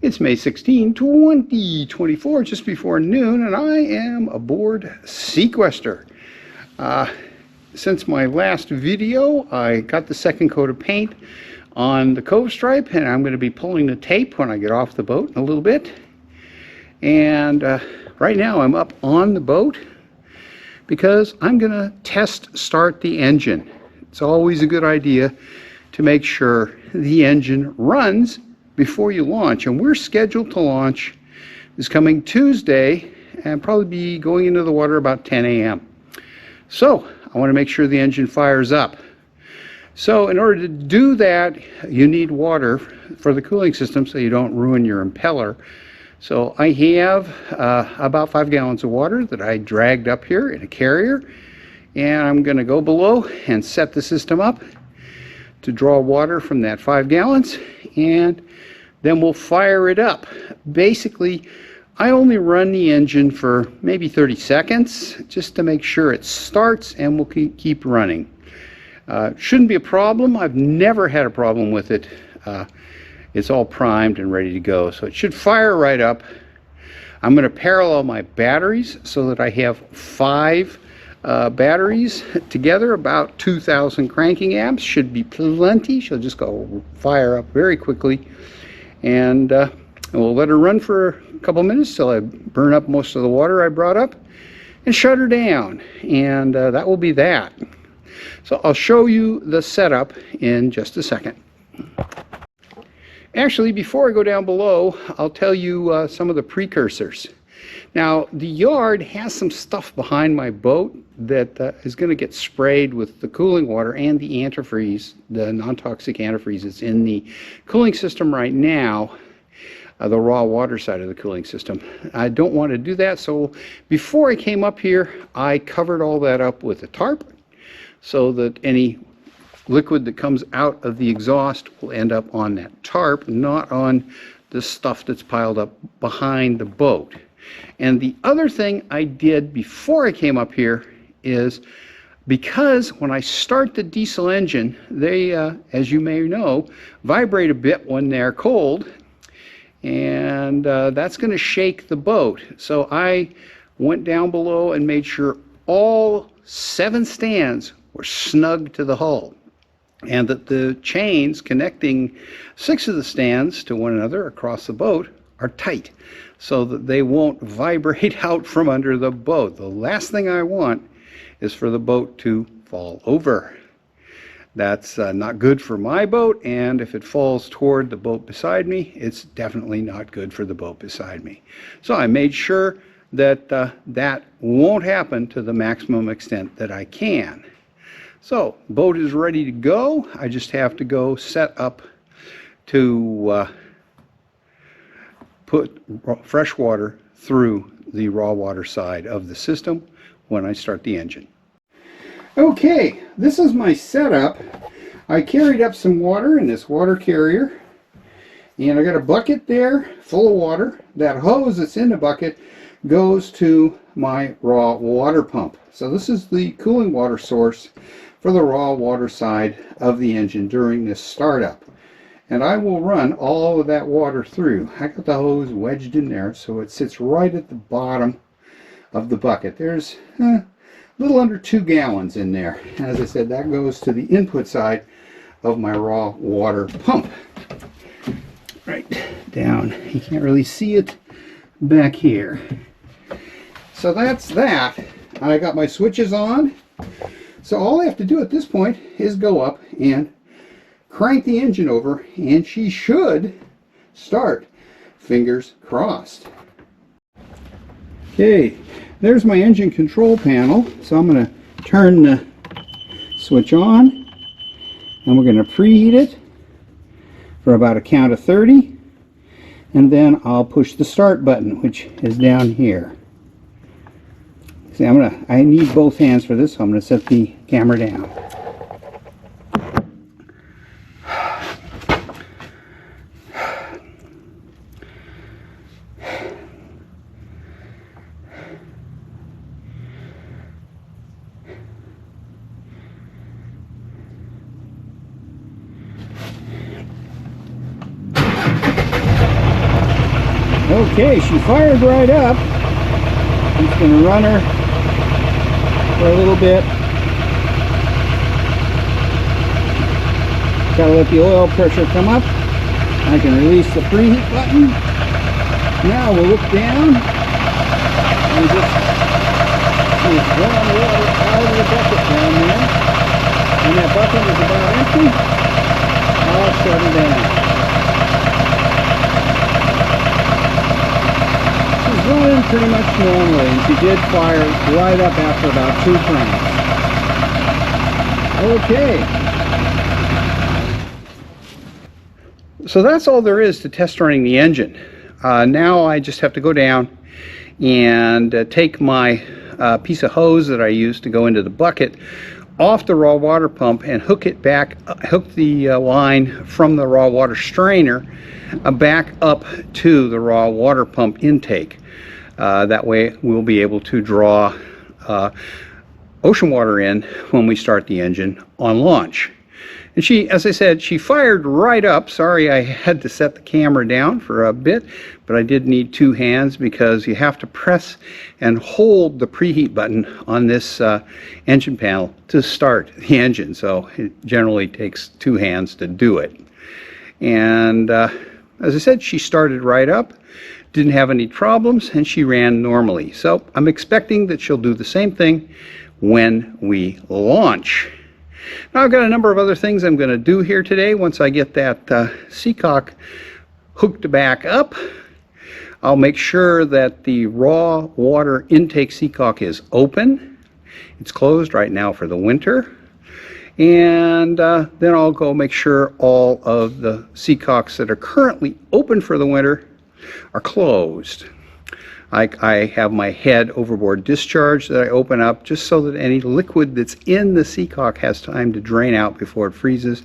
It's May 16, 2024, just before noon, and I am aboard Sequester. Since my last video, I got the second coat of paint on the cove stripe, and I'm going to be pulling the tape when I get off the boat in a little bit. And right now I'm up on the boat because I'm going to test start the engine. It's always a good idea to make sure the engine runs before you launch, and we're scheduled to launch this coming Tuesday and probably be going into the water about 10 a.m. So I want to make sure the engine fires up. So in order to do that, you need water for the cooling system so you don't ruin your impeller. So I have about 5 gallons of water that I dragged up here in a carrier, and I'm going to go below and set the system up to draw water from that 5 gallons, and then we'll fire it up. Basically, I only run the engine for maybe 30 seconds just to make sure it starts, and we'll keep running. Shouldn't be a problem. I've never had a problem with it. It's all primed and ready to go, so it should fire right up. I'm going to parallel my batteries so that I have 5 batteries together, about 2,000 cranking amps. Should be plenty. She'll just go fire up very quickly, and we'll let her run for a couple minutes till I burn up most of the water I brought up and shut her down, and that will be that. So I'll show you the setup in just a second. Actually, before I go down below, I'll tell you some of the precursors. Now, the yard has some stuff behind my boat that is going to get sprayed with the cooling water and the antifreeze, the non-toxic antifreeze that's in the cooling system right now, the raw water side of the cooling system. I don't want to do that, so before I came up here, I covered all that up with a tarp so that any liquid that comes out of the exhaust will end up on that tarp, not on the stuff that's piled up behind the boat. And the other thing I did before I came up here is, because when I start the diesel engine, they, as you may know, vibrate a bit when they're cold, and that's going to shake the boat. So I went down below and made sure all 7 stands were snug to the hull, and that the chains connecting 6 of the stands to one another across the boat are tight so that they won't vibrate out from under the boat. The last thing I want is for the boat to fall over. That's not good for my boat, and if it falls toward the boat beside me, it's definitely not good for the boat beside me. So I made sure that that won't happen to the maximum extent that I can. So, boat is ready to go. I just have to go set up to put fresh water through the raw water side of the system when I start the engine. Okay, this is my setup. I carried up some water in this water carrier, and I got a bucket there full of water. That hose that's in the bucket goes to my raw water pump. So this is the cooling water source for the raw water side of the engine during this startup. And I will run all of that water through. I got the hose wedged in there so it sits right at the bottom of the bucket. There's a little under 2 gallons in there. And as I said, that goes to the input side of my raw water pump. Right down. You can't really see it back here. So that's that. I got my switches on. So all I have to do at this point is go up and crank the engine over, and she should start. Fingers crossed. Okay, there's my engine control panel. So I'm going to turn the switch on, and we're going to preheat it for about a count of 30, and then I'll push the start button, which is down here. See, I need both hands for this, so I'm going to set the camera down. Okay, she fired right up. I'm just going to run her for a little bit. Gotta let the oil pressure come up. I can release the preheat button. Now we'll look down and just see it's drawing water out of the bucket down there. When that bucket is about empty, I'll shut it down. She's running pretty much normally, and she did fire right up after about 2 cranks. Okay. So that's all there is to test running the engine. Now I just have to go down and take my piece of hose that I used to go into the bucket off the raw water pump and hook it back, hook the line from the raw water strainer back up to the raw water pump intake. That way we'll be able to draw ocean water in when we start the engine on launch. And she, as I said, she fired right up. Sorry, I had to set the camera down for a bit, but I did need 2 hands because you have to press and hold the preheat button on this engine panel to start the engine. So it generally takes 2 hands to do it. And as I said, she started right up, didn't have any problems, and she ran normally. So I'm expecting that she'll do the same thing when we launch. Now I've got a number of other things I'm going to do here today. Once I get that seacock hooked back up, I'll make sure that the raw water intake seacock is open. It's closed right now for the winter. And then I'll go make sure all of the seacocks that are currently open for the winter are closed. I have my head overboard discharge that I open up just so that any liquid that's in the seacock has time to drain out before it freezes.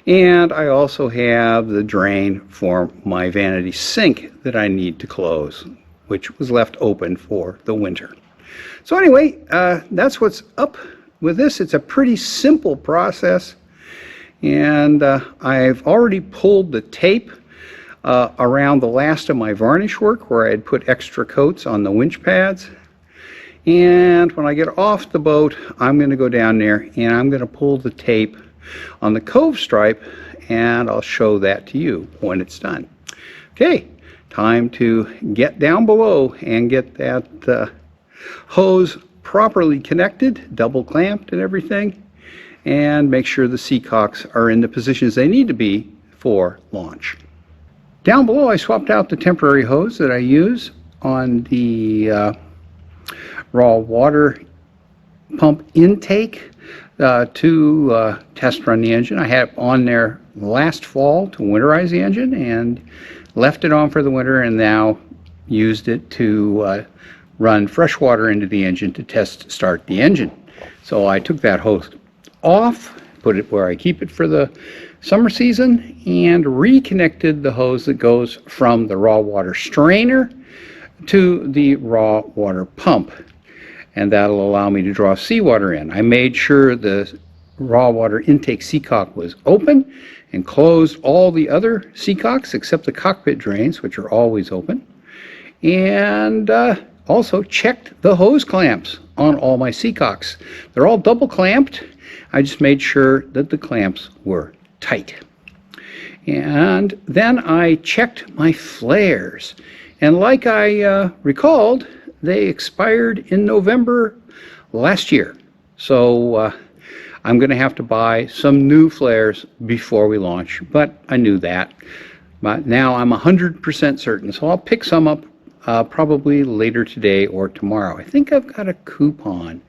And I also have the drain for my vanity sink that I need to close, which was left open for the winter. So anyway, that's what's up with this. It's a pretty simple process. And I've already pulled the tape around the last of my varnish work where I had put extra coats on the winch pads. And when I get off the boat, I'm going to go down there and I'm going to pull the tape on the cove stripe, and I'll show that to you when it's done. Okay, time to get down below and get that hose properly connected, double clamped and everything, and make sure the seacocks are in the positions they need to be for launch. Down below, I swapped out the temporary hose that I use on the raw water pump intake to test run the engine. I had it on there last fall to winterize the engine and left it on for the winter, and now used it to run fresh water into the engine to start the engine. So I took that hose off, put it where I keep it for the summer season, and reconnected the hose that goes from the raw water strainer to the raw water pump, and that'll allow me to draw seawater in. I made sure the raw water intake seacock was open and closed all the other seacocks except the cockpit drains, which are always open, and also checked the hose clamps on all my seacocks. They're all double clamped. I just made sure that the clamps were tight. And then I checked my flares, and like I recalled, they expired in November last year. So I'm going to have to buy some new flares before we launch, but I knew that. But now I'm 100% certain, so I'll pick some up probably later today or tomorrow. I think I've got a coupon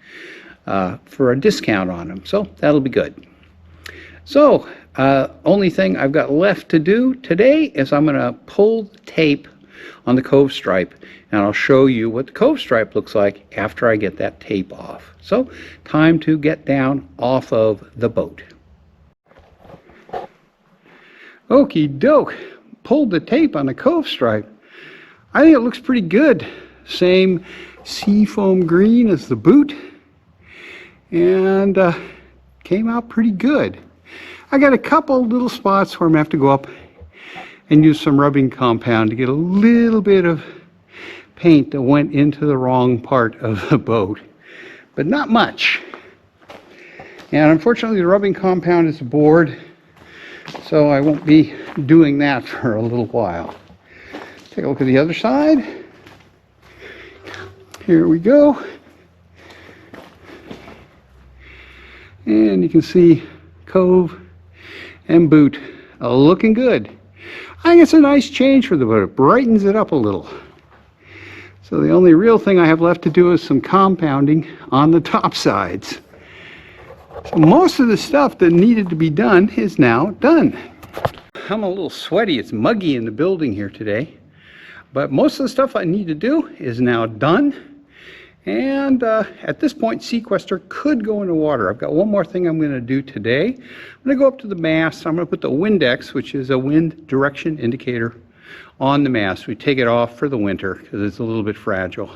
for a discount on them, so that'll be good. So only thing I've got left to do today is I'm going to pull the tape on the cove stripe, and I'll show you what the cove stripe looks like after I get that tape off. So time to get down off of the boat. Okie doke, pulled the tape on the cove stripe. I think it looks pretty good. Same seafoam green as the boot, and came out pretty good. I got a couple little spots where I'm going to have to go up and used some rubbing compound to get a little bit of paint that went into the wrong part of the boat, but not much. And unfortunately the rubbing compound is aboard, so I won't be doing that for a little while. Take a look at the other side. Here we go. And you can see cove and boot looking good. I think it's a nice change for the boat. It brightens it up a little. So the only real thing I have left to do is some compounding on the top sides. So most of the stuff that needed to be done is now done. I'm a little sweaty. It's muggy in the building here today. But most of the stuff I need to do is now done. And at this point, Sequester could go in the water. I've got one more thing I'm going to do today. I'm going to go up to the mast. I'm going to put the Windex, which is a wind direction indicator, on the mast. We take it off for the winter because it's a little bit fragile.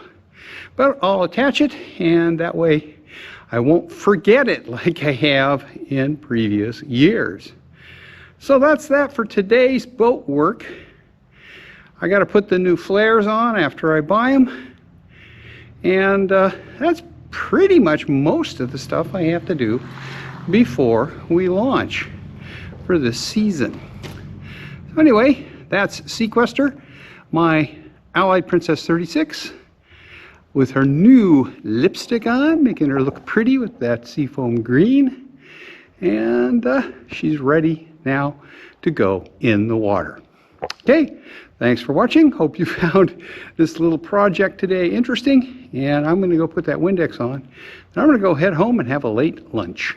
But I'll attach it, and that way I won't forget it like I have in previous years. So that's that for today's boat work. I got to put the new flares on after I buy them. And that's pretty much most of the stuff I have to do before we launch for the season. So anyway, that's Sequester, my Allied Princess 36, with her new lipstick on, making her look pretty with that seafoam green. And she's ready now to go in the water. Okay, thanks for watching. Hope you found this little project today interesting. And I'm going to go put that Windex on. And I'm going to go head home and have a late lunch.